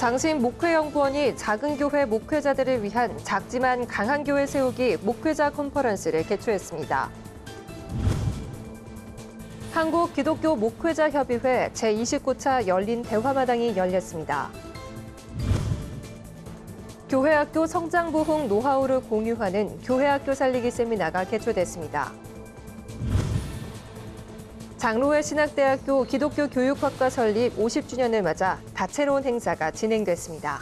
장신 목회연구원이 작은 교회 목회자들을 위한 작지만 강한 교회 세우기 목회자 컨퍼런스를 개최했습니다. 한국기독교 목회자협의회 제29차 열린 대화마당이 열렸습니다. 교회학교 성장부흥 노하우를 공유하는 교회학교 살리기 세미나가 개최됐습니다. 장로회 신학대학교 기독교 교육학과 설립 50주년을 맞아 다채로운 행사가 진행됐습니다.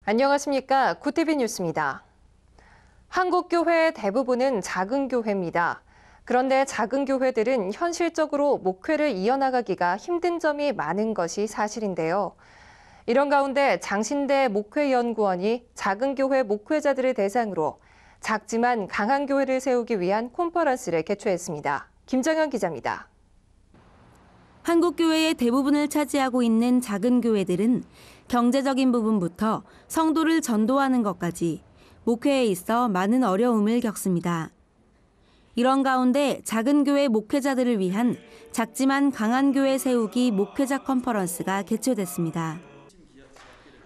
안녕하십니까. 구티비 뉴스입니다. 한국 교회의 대부분은 작은 교회입니다. 그런데 작은 교회들은 현실적으로 목회를 이어나가기가 힘든 점이 많은 것이 사실인데요. 이런 가운데 장신대 목회연구원이 작은 교회 목회자들을 대상으로 작지만 강한 교회를 세우기 위한 컨퍼런스를 개최했습니다. 김정현 기자입니다. 한국 교회의 대부분을 차지하고 있는 작은 교회들은 경제적인 부분부터 성도를 전도하는 것까지 목회에 있어 많은 어려움을 겪습니다. 이런 가운데 작은 교회 목회자들을 위한 작지만 강한 교회 세우기 목회자 컨퍼런스가 개최됐습니다.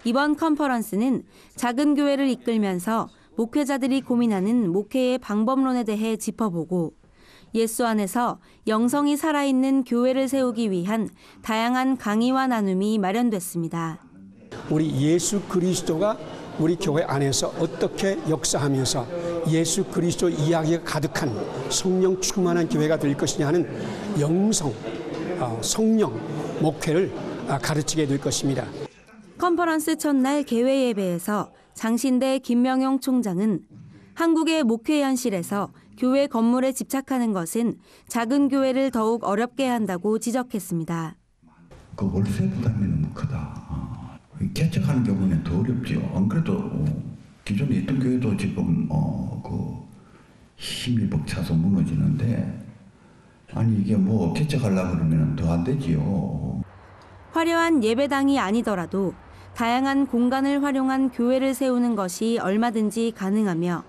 이번 컨퍼런스는 작은 교회를 이끌면서 목회자들이 고민하는 목회의 방법론에 대해 짚어보고 예수 안에서 영성이 살아있는 교회를 세우기 위한 다양한 강의와 나눔이 마련됐습니다. 우리 예수 그리스도가 우리 교회 안에서 어떻게 역사하면서 예수 그리스도 이야기가 가득한 성령 충만한 교회가 될 것이냐 하는 영성, 성령 목회를 가르치게 될 것입니다. 컨퍼런스 첫날 개회 예배에서 장신대 김명용 총장은 한국의 목회 현실에서 교회 건물에 집착하는 것은 작은 교회를 더욱 어렵게 한다고 지적했습니다. 그 월세 부담이 너무 크다. 개척하는 경우는 더 어렵죠. 안 그래도 기존에 있던 교회도 지금 힘이 벅차서 무너지는데 아니 이게 뭐 개척하려고 그러면 더 안 되지요. 화려한 예배당이 아니더라도 다양한 공간을 활용한 교회를 세우는 것이 얼마든지 가능하며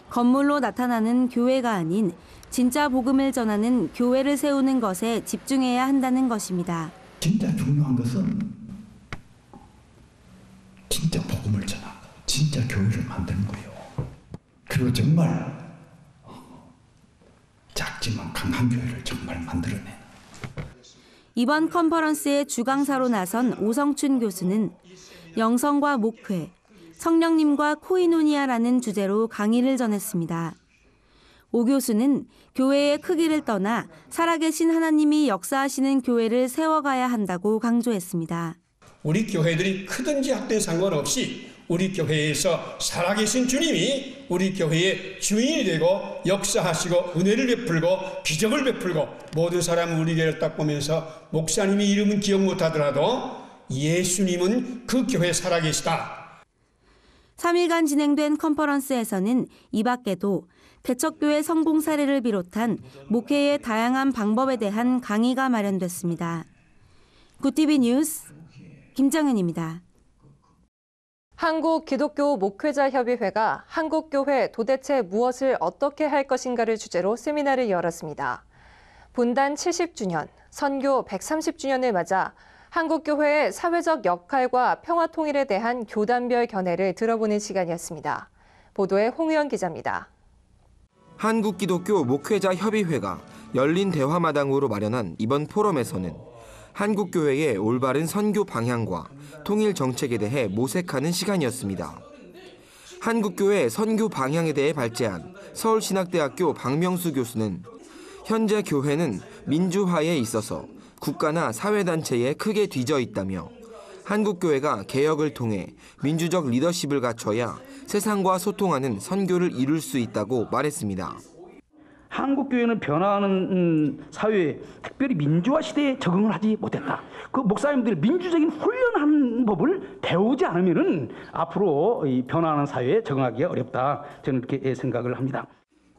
건물로 나타나는 교회가 아닌 진짜 복음을 전하는 교회를 세우는 것에 집중해야 한다는 것입니다. 진짜 중요한 것은 진짜 복음을 전하고 진짜 교회를 만드는 거예요. 그리고 정말 작지만 강한 교회를 정말 만들어내는. 이번 컨퍼런스의 주강사로 나선 오성춘 교수는 영성과 목회, 성령님과 코이노니아라는 주제로 강의를 전했습니다. 오 교수는 교회의 크기를 떠나 살아계신 하나님이 역사하시는 교회를 세워가야 한다고 강조했습니다. 우리 교회들이 크든지 작든 상관없이 우리 교회에서 살아계신 주님이 우리 교회의 주인이 되고 역사하시고 은혜를 베풀고 기적을 베풀고 모든 사람은 우리 교회를 딱 보면서 목사님이 이름은 기억 못하더라도 예수님은 그 교회에 살아계시다. 3일간 진행된 컨퍼런스에서는 이 밖에도 개척교회 성공 사례를 비롯한 목회의 다양한 방법에 대한 강의가 마련됐습니다. 구티비 뉴스 김정은입니다. 한국기독교 목회자협의회가 한국교회 도대체 무엇을 어떻게 할 것인가를 주제로 세미나를 열었습니다. 분단 70주년, 선교 130주년을 맞아 한국교회의 사회적 역할과 평화통일에 대한 교단별 견해를 들어보는 시간이었습니다. 보도에 홍의원 기자입니다. 한국기독교 목회자협의회가 열린 대화마당으로 마련한 이번 포럼에서는 한국교회의 올바른 선교 방향과 통일 정책에 대해 모색하는 시간이었습니다. 한국교회 선교 방향에 대해 발제한 서울신학대학교 박명수 교수는 현재 교회는 민주화에 있어서 국가나 사회단체에 크게 뒤져 있다며 한국교회가 개혁을 통해 민주적 리더십을 갖춰야 세상과 소통하는 선교를 이룰 수 있다고 말했습니다. 한국교회는 변화하는 사회에 특별히 민주화 시대에 적응을 하지 못했다. 그 목사님들이 민주적인 훈련하는 법을 배우지 않으면은 앞으로 이 변화하는 사회에 적응하기가 어렵다. 저는 이렇게 생각을 합니다.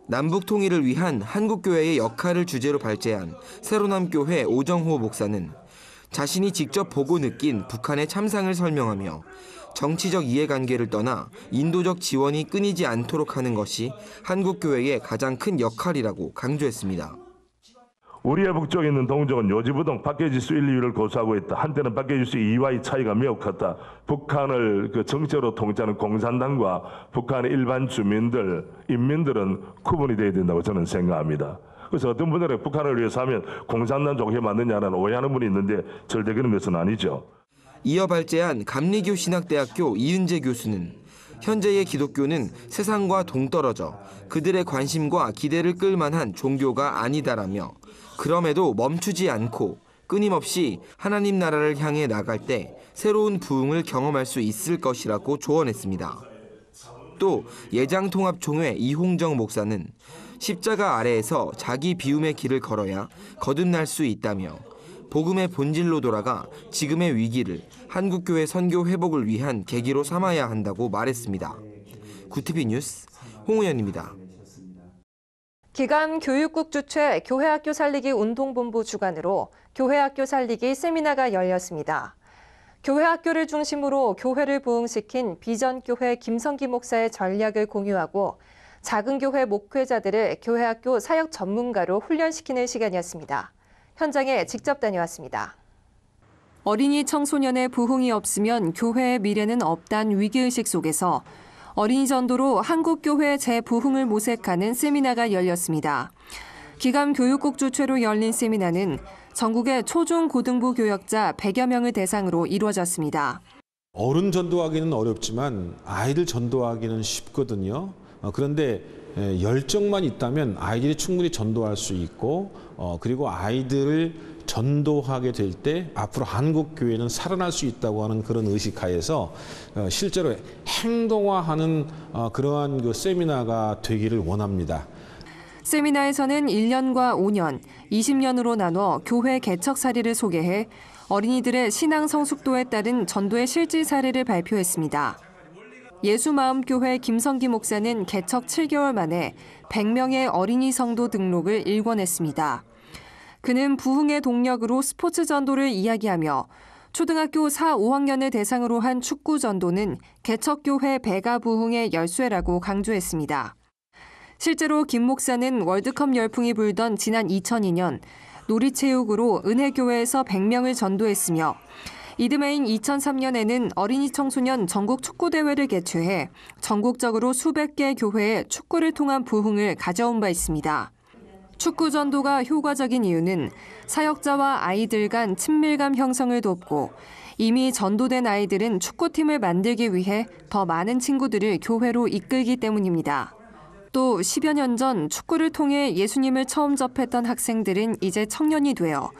남북 통일을 위한 한국교회의 역할을 주제로 발제한 새로남교회 오정호 목사는 자신이 직접 보고 느낀 북한의 참상을 설명하며 정치적 이해관계를 떠나 인도적 지원이 끊이지 않도록 하는 것이 한국교회의 가장 큰 역할이라고 강조했습니다. 우리의 북쪽에 있는 동족은 요지부동 박해지수 1, 2위를 고수하고 있다. 한때는 박해지수 2와의 차이가 매우 컸다. 북한을 정치적으로 통치하는 공산당과 북한의 일반 주민들, 인민들은 구분이 돼야 된다고 저는 생각합니다. 그래서 어떤 분들은 북한을 위해서 하면 공산당 종교 맞느냐는 오해하는 분이 있는데 절대 그런 것은 아니죠. 이어 발제한 감리교 신학대학교 이은재 교수는 현재의 기독교는 세상과 동떨어져 그들의 관심과 기대를 끌만한 종교가 아니다라며 그럼에도 멈추지 않고 끊임없이 하나님 나라를 향해 나갈 때 새로운 부흥을 경험할 수 있을 것이라고 조언했습니다. 또 예장통합총회 이홍정 목사는 십자가 아래에서 자기 비움의 길을 걸어야 거듭날 수 있다며 복음의 본질로 돌아가 지금의 위기를 한국교회 선교 회복을 위한 계기로 삼아야 한다고 말했습니다. 구티비 뉴스 홍우연입니다. 기감 교육국 주최 교회학교 살리기 운동본부 주관으로 교회학교 살리기 세미나가 열렸습니다. 교회학교를 중심으로 교회를 부흥시킨 비전교회 김성기 목사의 전략을 공유하고 작은 교회 목회자들을 교회학교 사역 전문가로 훈련시키는 시간이었습니다. 현장에 직접 다녀왔습니다. 어린이 청소년의 부흥이 없으면 교회의 미래는 없단 위기의식 속에서 어린이 전도로 한국교회 재부흥을 모색하는 세미나가 열렸습니다. 기감 교육국 주최로 열린 세미나는 전국의 초중 고등부 교역자 100여 명을 대상으로 이루어졌습니다. 어른 전도하기는 어렵지만 아이들 전도하기는 쉽거든요. 그런데 열정만 있다면 아이들이 충분히 전도할 수 있고 그리고 아이들을 전도하게 될 때 앞으로 한국 교회는 살아날 수 있다고 하는 그런 의식하에서 실제로 행동화하는 그러한 그 세미나가 되기를 원합니다. 세미나에서는 1년과 5년, 20년으로 나눠 교회 개척 사례를 소개해 어린이들의 신앙 성숙도에 따른 전도의 실질 사례를 발표했습니다. 예수마음교회 김성기 목사는 개척 7개월 만에 100명의 어린이 성도 등록을 일궈냈습니다. 그는 부흥의 동력으로 스포츠 전도를 이야기하며 초등학교 4, 5학년을 대상으로 한 축구 전도는 개척교회 배가 부흥의 열쇠라고 강조했습니다. 실제로 김 목사는 월드컵 열풍이 불던 지난 2002년 놀이체육으로 은혜교회에서 100명을 전도했으며 이듬해인 2003년에는 어린이 청소년 전국 축구대회를 개최해 전국적으로 수백 개 교회에 축구를 통한 부흥을 가져온 바 있습니다. 축구 전도가 효과적인 이유는 사역자와 아이들 간 친밀감 형성을 돕고 이미 전도된 아이들은 축구팀을 만들기 위해 더 많은 친구들을 교회로 이끌기 때문입니다. 또 10여 년 전 축구를 통해 예수님을 처음 접했던 학생들은 이제 청년이 되어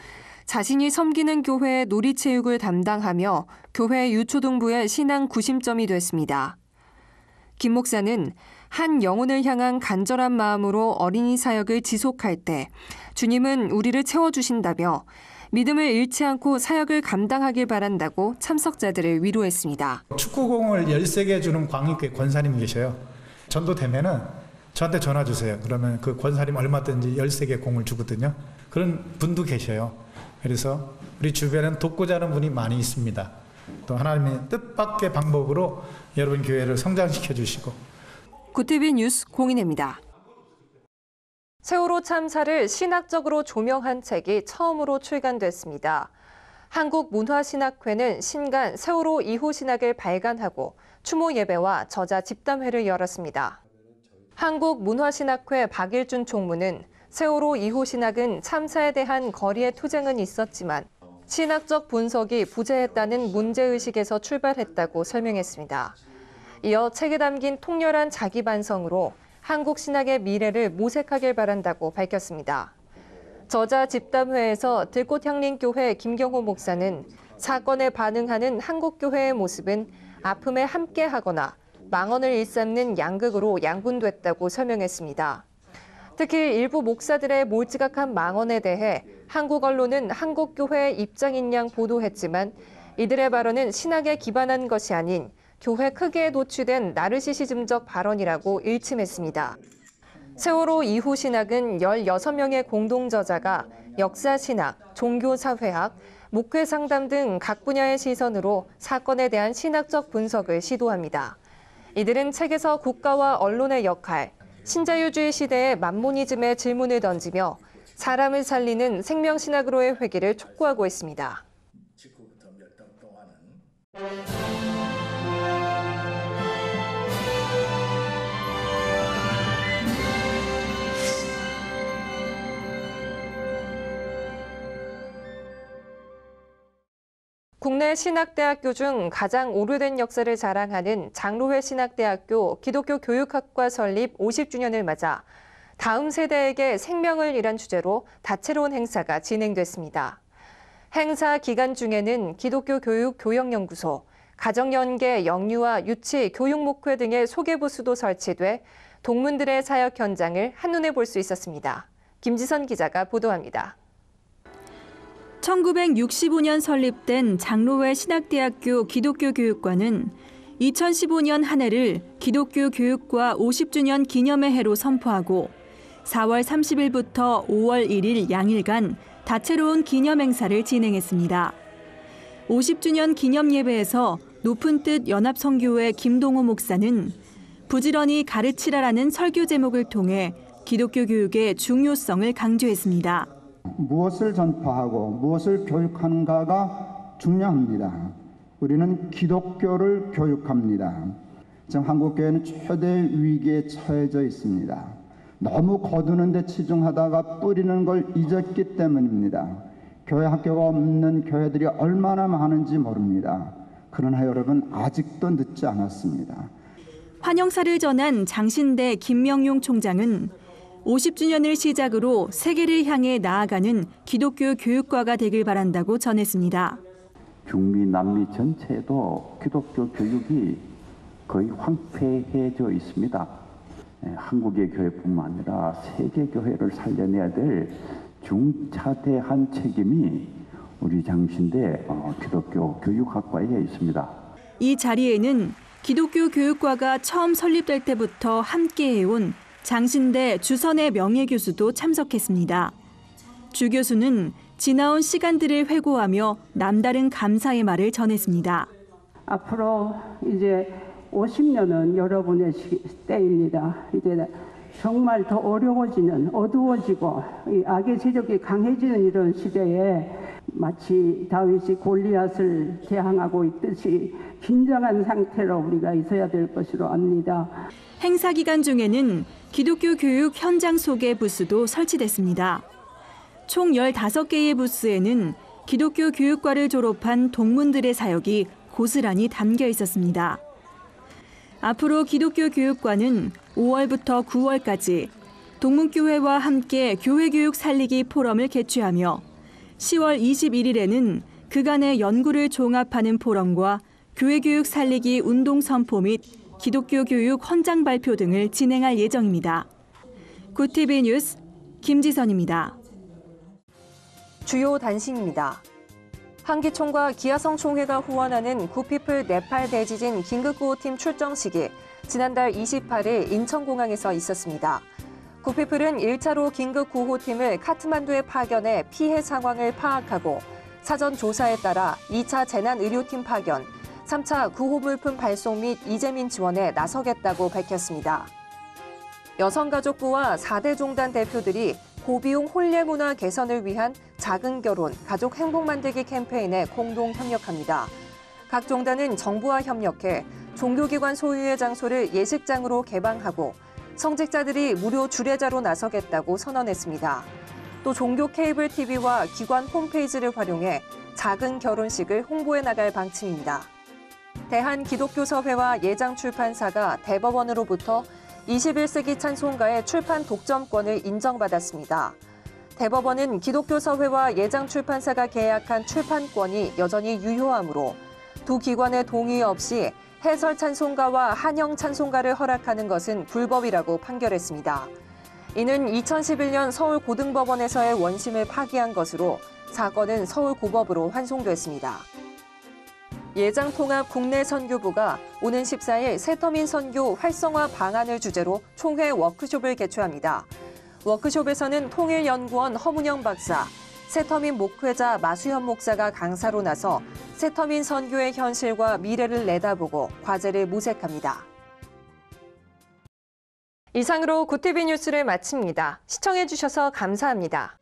자신이 섬기는 교회의 놀이체육을 담당하며 교회 유초등부의 신앙 구심점이 됐습니다. 김 목사는 한 영혼을 향한 간절한 마음으로 어린이 사역을 지속할 때 주님은 우리를 채워주신다며 믿음을 잃지 않고 사역을 감당하길 바란다고 참석자들을 위로했습니다. 축구공을 13개 주는 광역교회 권사님이 계셔요. 전도되면은 저한테 전화 주세요. 그러면 그 권사님 얼마든지 13개 공을 주거든요. 그런 분도 계셔요. 그래서 우리 주변에는 돕고자 하는 분이 많이 있습니다. 또 하나님의 뜻밖의 방법으로 여러분 교회를 성장시켜 주시고. 구티비 뉴스 공인혜입니다. 세월호 참사를 신학적으로 조명한 책이 처음으로 출간됐습니다. 한국문화신학회는 신간 세월호 이후 신학을 발간하고 추모 예배와 저자 집담회를 열었습니다. 한국문화신학회 박일준 총무는 세월호 이후 신학은 참사에 대한 거리의 투쟁은 있었지만 신학적 분석이 부재했다는 문제의식에서 출발했다고 설명했습니다. 이어 책에 담긴 통렬한 자기 반성으로 한국 신학의 미래를 모색하길 바란다고 밝혔습니다. 저자 집담회에서 들꽃향림교회 김경호 목사는 사건에 반응하는 한국교회의 모습은 아픔에 함께하거나 망언을 일삼는 양극으로 양분됐다고 설명했습니다. 특히 일부 목사들의 몰지각한 망언에 대해 한국 언론은 한국교회의 입장인 양 보도했지만 이들의 발언은 신학에 기반한 것이 아닌 교회 크기에 노출된 나르시시즘적 발언이라고 일침했습니다. 세월호 이후 신학은 16명의 공동저자가 역사신학, 종교사회학, 목회상담 등 각 분야의 시선으로 사건에 대한 신학적 분석을 시도합니다. 이들은 책에서 국가와 언론의 역할, 신자유주의 시대의 만모니즘에 질문을 던지며 사람을 살리는 생명신학으로의 회개를 촉구하고 있습니다. 국내 신학대학교 중 가장 오래된 역사를 자랑하는 장로회 신학대학교 기독교 교육학과 설립 50주년을 맞아 다음 세대에게 생명을 이란 주제로 다채로운 행사가 진행됐습니다. 행사 기간 중에는 기독교 교육 교역연구소, 가정연계 영유아 유치 교육 목회 등의 소개 부스도 설치돼 동문들의 사역 현장을 한눈에 볼 수 있었습니다. 김지선 기자가 보도합니다. 1965년 설립된 장로회 신학대학교 기독교 교육과는 2015년 한 해를 기독교 교육과 50주년 기념의 해로 선포하고 4월 30일부터 5월 1일 양일간 다채로운 기념 행사를 진행했습니다. 50주년 기념 예배에서 높은 뜻 연합선교회 김동호 목사는 부지런히 가르치라라는 설교 제목을 통해 기독교 교육의 중요성을 강조했습니다. 무엇을 전파하고 무엇을 교육하는가가 중요합니다. 우리는 기독교를 교육합니다. 지금 한국교회는 최대 위기에 처해져 있습니다. 너무 거두는 데 치중하다가 뿌리는 걸 잊었기 때문입니다. 교회 학교가 없는 교회들이 얼마나 많은지 모릅니다. 그러나 여러분 아직도 늦지 않았습니다. 환영사를 전한 장신대 김명용 총장은 50주년을 시작으로 세계를 향해 나아가는 기독교 교육과가 되길 바란다고 전했습니다. 중미, 남미 전체에도 기독교 교육이 거의 황폐해져 있습니다. 한국의 교회뿐만 아니라 세계 교회를 살려내야 될 중차대한 책임이 우리 장신대 기독교 교육학과에 있습니다. 이 자리에는 기독교 교육과가 처음 설립될 때부터 함께해온 장신대 주선의 명예교수도 참석했습니다. 주 교수는 지나온 시간들을 회고하며 남다른 감사의 말을 전했습니다. 앞으로 이제 50년은 여러분의 때입니다. 이제 정말 더 어려워지는, 어두워지고 이 악의 세력이 강해지는 이런 시대에 마치 다윗이 골리앗을 대항하고 있듯이 긴장한 상태로 우리가 있어야 될 것으로 압니다. 행사 기간 중에는 기독교 교육 현장 소개 부스도 설치됐습니다. 총 15개의 부스에는 기독교 교육과를 졸업한 동문들의 사역이 고스란히 담겨 있었습니다. 앞으로 기독교 교육과는 5월부터 9월까지 동문교회와 함께 교회교육 살리기 포럼을 개최하며 10월 21일에는 그간의 연구를 종합하는 포럼과 교회교육 살리기 운동선포 및 기독교 교육 헌장 발표 등을 진행할 예정입니다. 구TV 뉴스 김지선입니다. 주요 단신입니다. 한기총과 기아성 총회가 후원하는 구피플 네팔 대지진 긴급구호팀 출정식이 지난달 28일 인천공항에서 있었습니다. 구피플은 1차로 긴급구호팀을 카트만두에 파견해 피해 상황을 파악하고 사전 조사에 따라 2차 재난의료팀 파견, 3차 구호물품 발송 및 이재민 지원에 나서겠다고 밝혔습니다. 여성가족부와 4대 종단 대표들이 고비용 혼례 문화 개선을 위한 작은 결혼, 가족 행복 만들기 캠페인에 공동 협력합니다. 각 종단은 정부와 협력해 종교기관 소유의 장소를 예식장으로 개방하고 성직자들이 무료 주례자로 나서겠다고 선언했습니다. 또 종교 케이블 TV와 기관 홈페이지를 활용해 작은 결혼식을 홍보해 나갈 방침입니다. 대한기독교서회와 예장출판사가 대법원으로부터 21세기 찬송가의 출판 독점권을 인정받았습니다. 대법원은 기독교서회와 예장출판사가 계약한 출판권이 여전히 유효하므로 두 기관의 동의 없이 해설 찬송가와 한영 찬송가를 허락하는 것은 불법이라고 판결했습니다. 이는 2011년 서울고등법원에서의 원심을 파기한 것으로 사건은 서울고법으로 환송됐습니다. 예장통합 국내선교부가 오는 14일 새터민 선교 활성화 방안을 주제로 총회 워크숍을 개최합니다. 워크숍에서는 통일연구원 허문영 박사, 새터민 목회자 마수현 목사가 강사로 나서 새터민 선교의 현실과 미래를 내다보고 과제를 모색합니다. 이상으로 구티비 뉴스를 마칩니다. 시청해주셔서 감사합니다.